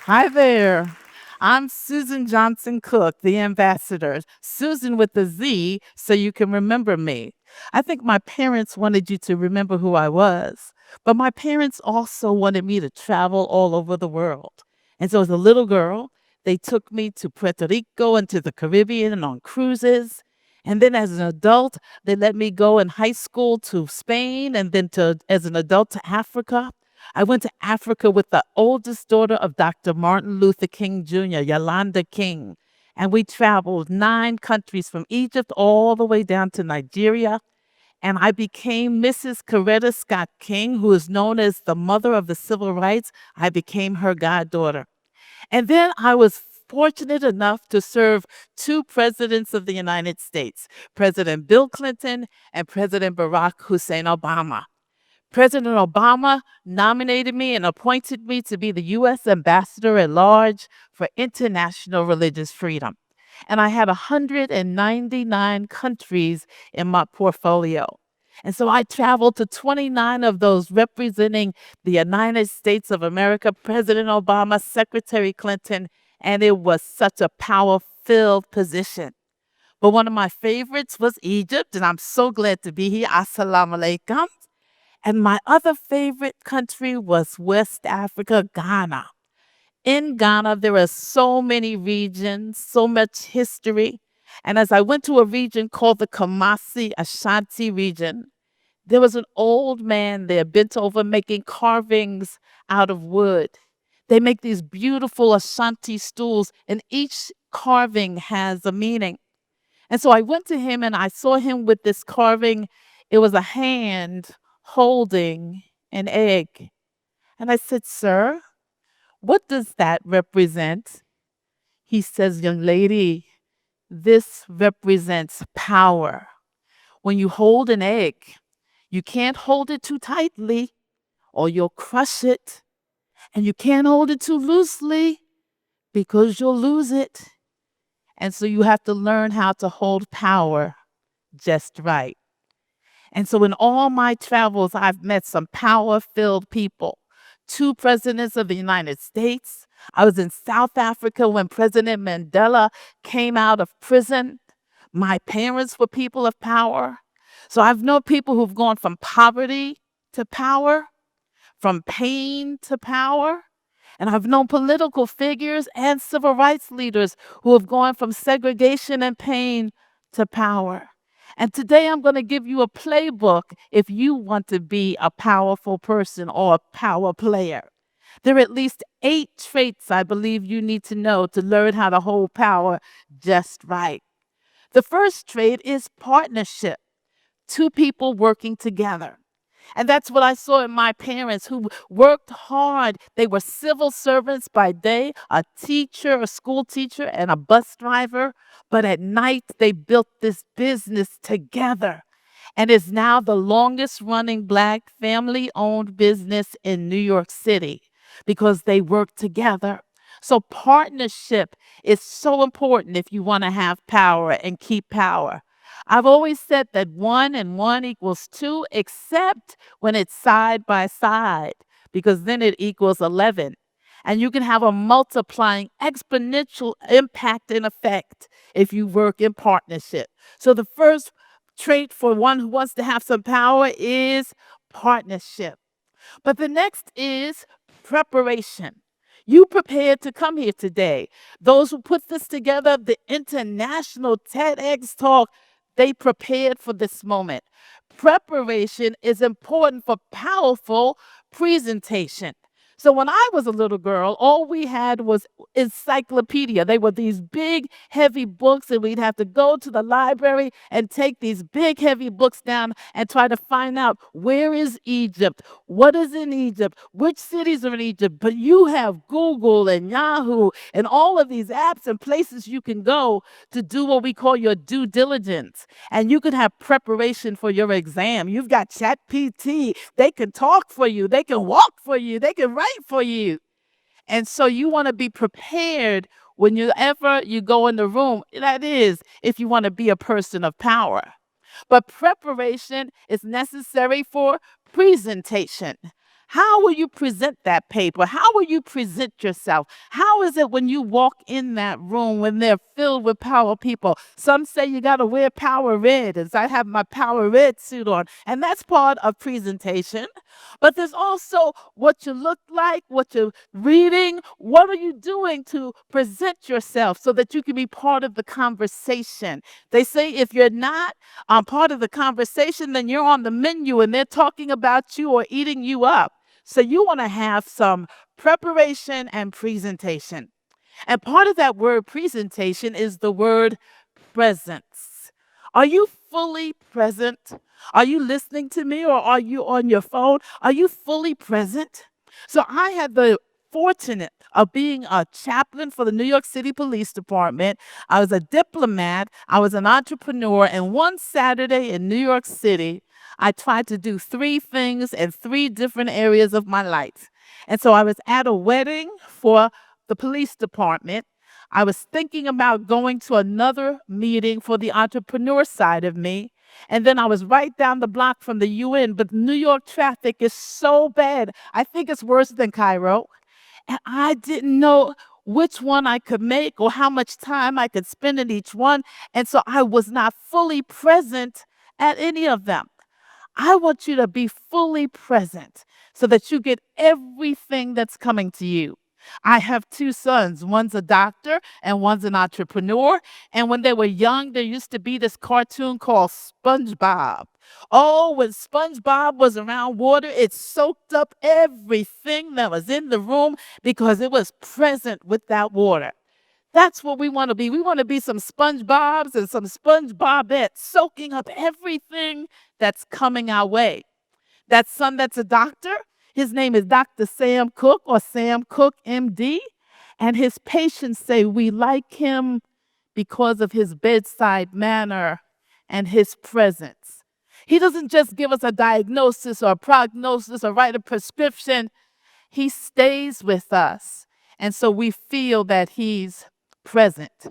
Hi there. I'm Suzan Johnson Cook, the ambassador. Susan with a Z, so you can remember me. I think my parents wanted you to remember who I was, but my parents also wanted me to travel all over the world. And so as a little girl, they took me to Puerto Rico and to the Caribbean and on cruises. And then as an adult, they let me go in high school to Spain and then as an adult to Africa. I went to Africa with the oldest daughter of Dr. Martin Luther King Jr., Yolanda King. And we traveled 9 countries from Egypt all the way down to Nigeria. And I became Mrs. Coretta Scott King, who is known as the mother of the civil rights. I became her goddaughter. And then I was fortunate enough to serve 2 presidents of the United States, President Bill Clinton and President Barack Hussein Obama. President Obama nominated me and appointed me to be the U.S. Ambassador at Large for International Religious Freedom. And I had 199 countries in my portfolio. And so I traveled to 29 of those representing the United States of America, President Obama, Secretary Clinton, and it was such a power-filled position. But one of my favorites was Egypt, and I'm so glad to be here. Assalamu alaikum. And my other favorite country was West Africa, Ghana. In Ghana, there are so many regions, so much history. And as I went to a region called the Kumasi Ashanti region, there was an old man there bent over making carvings out of wood. They make these beautiful Ashanti stools, and each carving has a meaning. And so I went to him and I saw him with this carving. It was a hand holding an egg. And I said, Sir, what does that represent? He says, Young lady, this represents power. When you hold an egg, you can't hold it too tightly or you'll crush it. And you can't hold it too loosely because you'll lose it. And so you have to learn how to hold power just right. And so in all my travels, I've met some power-filled people. 2 presidents of the United States. I was in South Africa when President Mandela came out of prison. My parents were people of power. So I've known people who've gone from poverty to power, from pain to power. And I've known political figures and civil rights leaders who have gone from segregation and pain to power. And today I'm going to give you a playbook if you want to be a powerful person or a power player. There are at least 8 traits I believe you need to know to learn how to hold power just right. The first trait is partnership, 2 people working together. And that's what I saw in my parents who worked hard. They were civil servants by day, a teacher, a school teacher, and a bus driver. But at night, they built this business together. And is now the longest running Black family owned business in New York City because they work together. So partnership is so important if you want to have power and keep power. I've always said that 1 and 1 equals 2, except when it's side by side, because then it equals 11. And you can have a multiplying exponential impact and effect if you work in partnership. So the first trait for one who wants to have some power is partnership. But the next is preparation. You prepared to come here today. Those who put this together, the international TEDx talk, they prepared for this moment. Preparation is important for powerful presentation. So when I was a little girl, all we had was encyclopedia. They were these big, heavy books, and we'd have to go to the library and take these big, heavy books down and try to find out where is Egypt, what is in Egypt, which cities are in Egypt. But you have Google and Yahoo and all of these apps and places you can go to do what we call your due diligence. And you can have preparation for your exam. You've got ChatGPT. They can talk for you. They can walk for you. They can write for you. And so you want to be prepared whenever you go in the room. That is, if you want to be a person of power. But preparation is necessary for presentation. How will you present that paper? How will you present yourself? How is it when you walk in that room when they're filled with power people? Some say you got to wear power red, as I have my power red suit on, and that's part of presentation. But there's also what you look like, what you're reading. What are you doing to present yourself so that you can be part of the conversation? They say if you're not part of the conversation, then you're on the menu and they're talking about you or eating you up. So you want to have some preparation and presentation. And part of that word presentation is the word presence. Are you fully present? Are you listening to me or are you on your phone? Are you fully present? So I had the fortunate of being a chaplain for the New York City Police Department. I was a diplomat, I was an entrepreneur, and one Saturday in New York City, I tried to do three things in three different areas of my life. And so I was at a wedding for the police department. I was thinking about going to another meeting for the entrepreneur side of me. And then I was right down the block from the UN, but New York traffic is so bad. I think it's worse than Cairo. And I didn't know which one I could make or how much time I could spend in each one. And so I was not fully present at any of them. I want you to be fully present so that you get everything that's coming to you. I have two sons. One's a doctor and one's an entrepreneur. And when they were young, there used to be this cartoon called SpongeBob. Oh, when SpongeBob was around water, it soaked up everything that was in the room because it was present with that water. That's what we want to be. We want to be some SpongeBobs and some SpongeBobettes, soaking up everything that's coming our way. That son that's a doctor, his name is Dr. Sam Cook or Sam Cook, MD. And his patients say we like him because of his bedside manner and his presence. He doesn't just give us a diagnosis or a prognosis or write a prescription. He stays with us. And so we feel that he's present.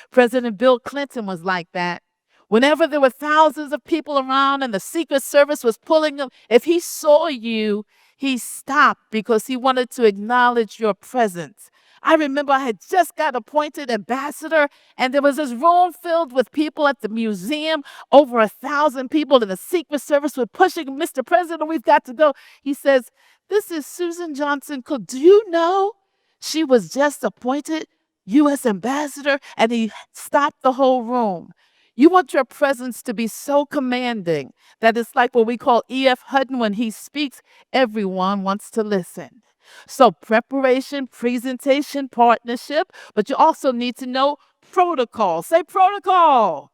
President Bill Clinton was like that. Whenever there were thousands of people around and the Secret Service was pulling them, if he saw you, he stopped because he wanted to acknowledge your presence. I remember I had just got appointed ambassador, and there was this room filled with people at the museum, over 1,000 people, and the Secret Service were pushing, Mr. President, we've got to go. He says, this is Suzan Johnson Cook. Do you know she was just appointed U.S. ambassador? And he stopped the whole room. You want your presence to be so commanding that it's like what we call E.F. Hutton when he speaks, everyone wants to listen. So preparation, presentation, partnership, but you also need to know protocol. Say protocol.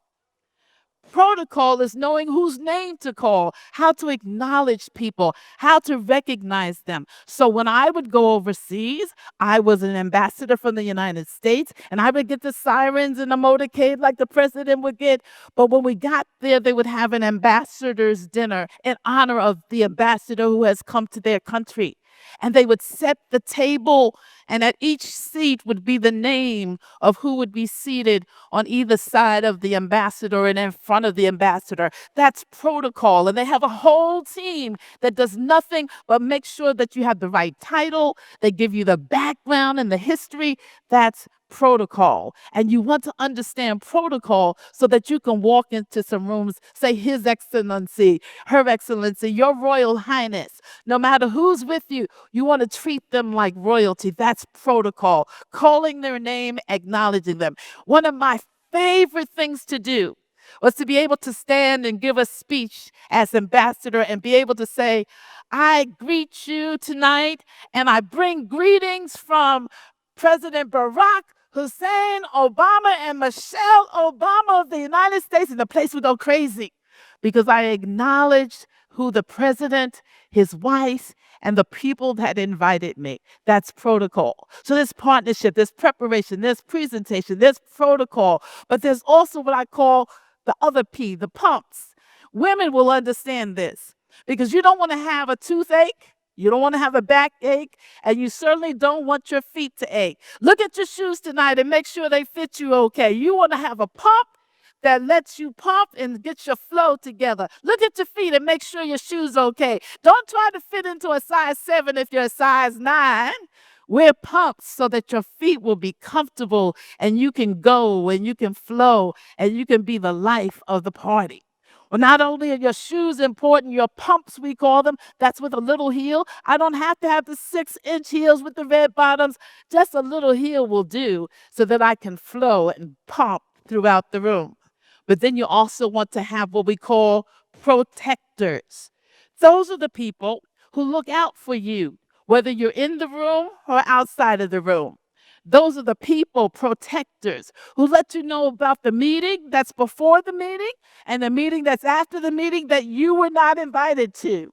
Protocol is knowing whose name to call, how to acknowledge people, how to recognize them. So when I would go overseas, I was an ambassador from the United States, and I would get the sirens in the motorcade like the president would get. But when we got there, they would have an ambassador's dinner in honor of the ambassador who has come to their country. And they would set the table, and at each seat would be the name of who would be seated on either side of the ambassador and in front of the ambassador. That's protocol. And they have a whole team that does nothing but make sure that you have the right title. They give you the background and the history. That's protocol. And you want to understand protocol so that you can walk into some rooms, say, His Excellency, Her Excellency, Your Royal Highness. No matter who's with you, you want to treat them like royalty. That's protocol. Calling their name, acknowledging them. One of my favorite things to do was to be able to stand and give a speech as ambassador and be able to say, I greet you tonight and I bring greetings from President Barack Hussein Obama and Michelle Obama of the United States. And the place would go crazy because I acknowledged who the president, his wife, and the people that invited me. That's protocol. So there's partnership, there's preparation, there's presentation, there's protocol, but there's also what I call the other P, the pumps. Women will understand this because you don't want to have a toothache. You don't want to have a backache, and you certainly don't want your feet to ache. Look at your shoes tonight and make sure they fit you okay. You want to have a pump that lets you pump and get your flow together. Look at your feet and make sure your shoe's okay. Don't try to fit into a size 7 if you're a size 9. Wear pumps so that your feet will be comfortable and you can go and you can flow and you can be the life of the party. Well, not only are your shoes important, your pumps, we call them, that's with a little heel. I don't have to have the 6-inch heels with the red bottoms. Just a little heel will do so that I can flow and pump throughout the room. But then you also want to have what we call protectors. Those are the people who look out for you, whether you're in the room or outside of the room. Those are the people, protectors, who let you know about the meeting that's before the meeting and the meeting that's after the meeting that you were not invited to.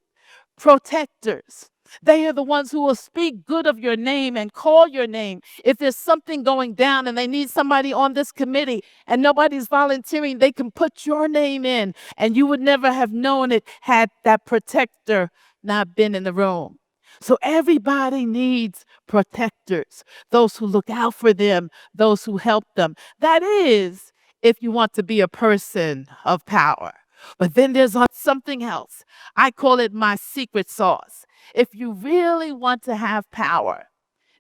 Protectors. They are the ones who will speak good of your name and call your name. If there's something going down and they need somebody on this committee and nobody's volunteering, they can put your name in and you would never have known it had that protector not been in the room. So everybody needs protectors, those who look out for them, those who help them. That is, if you want to be a person of power. But then there's something else. I call it my secret sauce. If you really want to have power,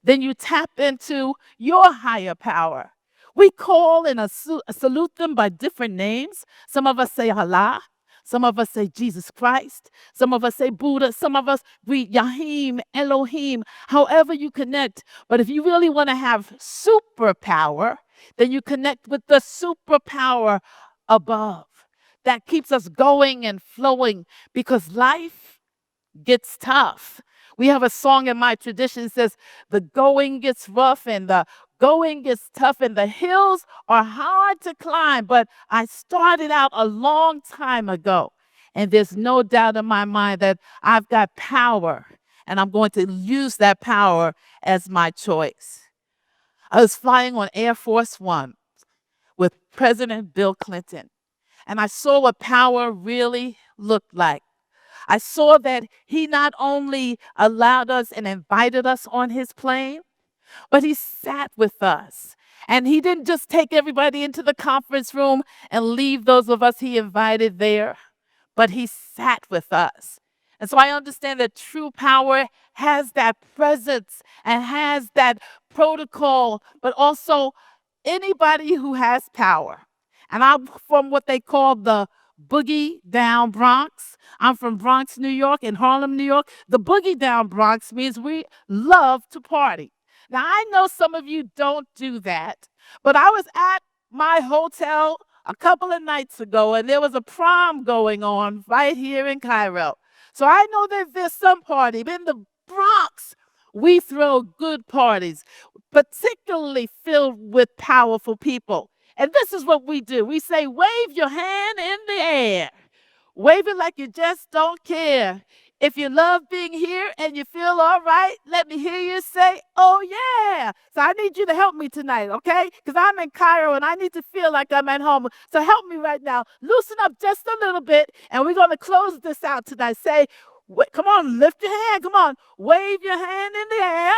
then you tap into your higher power. We call and salute them by different names. Some of us say Allah. Some of us say Jesus Christ. Some of us say Buddha. Some of us read Yahim, Elohim, however you connect. But if you really want to have superpower, then you connect with the superpower above. That keeps us going and flowing because life gets tough. We have a song in my tradition that says, the going gets rough and the going gets tough and the hills are hard to climb. But I started out a long time ago. And there's no doubt in my mind that I've got power and I'm going to use that power as my choice. I was flying on Air Force One with President Bill Clinton. And I saw what power really looked like. I saw that he not only allowed us and invited us on his plane, but he sat with us. And he didn't just take everybody into the conference room and leave those of us he invited there, but he sat with us. And so I understand that true power has that presence and has that protocol, but also anybody who has power. And I'm from what they call the boogie down Bronx. I'm from Bronx, New York, and Harlem, New York. The boogie down Bronx means we love to party. Now, I know some of you don't do that, but I was at my hotel a couple of nights ago, and there was a prom going on right here in Cairo. So I know that there's some party. But in the Bronx, we throw good parties, particularly filled with powerful people. And this is what we do. We say, wave your hand in the air. Wave it like you just don't care. If you love being here and you feel all right, let me hear you say, oh, yeah. So I need you to help me tonight, okay? Because I'm in Cairo and I need to feel like I'm at home. So help me right now. Loosen up just a little bit and we're going to close this out tonight. Say, come on, lift your hand. Come on, wave your hand in the air.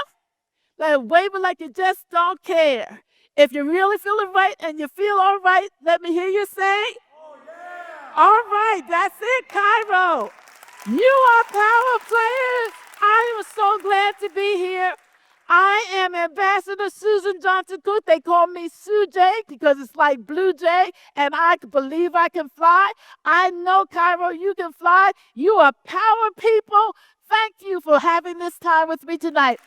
Wave it like you just don't care. If you're really feeling right and you feel all right, let me hear you say, oh, yeah. All right, that's it, Cairo. You are power players. I am so glad to be here. I am Ambassador Suzan Johnson Cook. They call me Sujay because it's like Blue Jay, and I believe I can fly. I know, Cairo, you can fly. You are power people. Thank you for having this time with me tonight.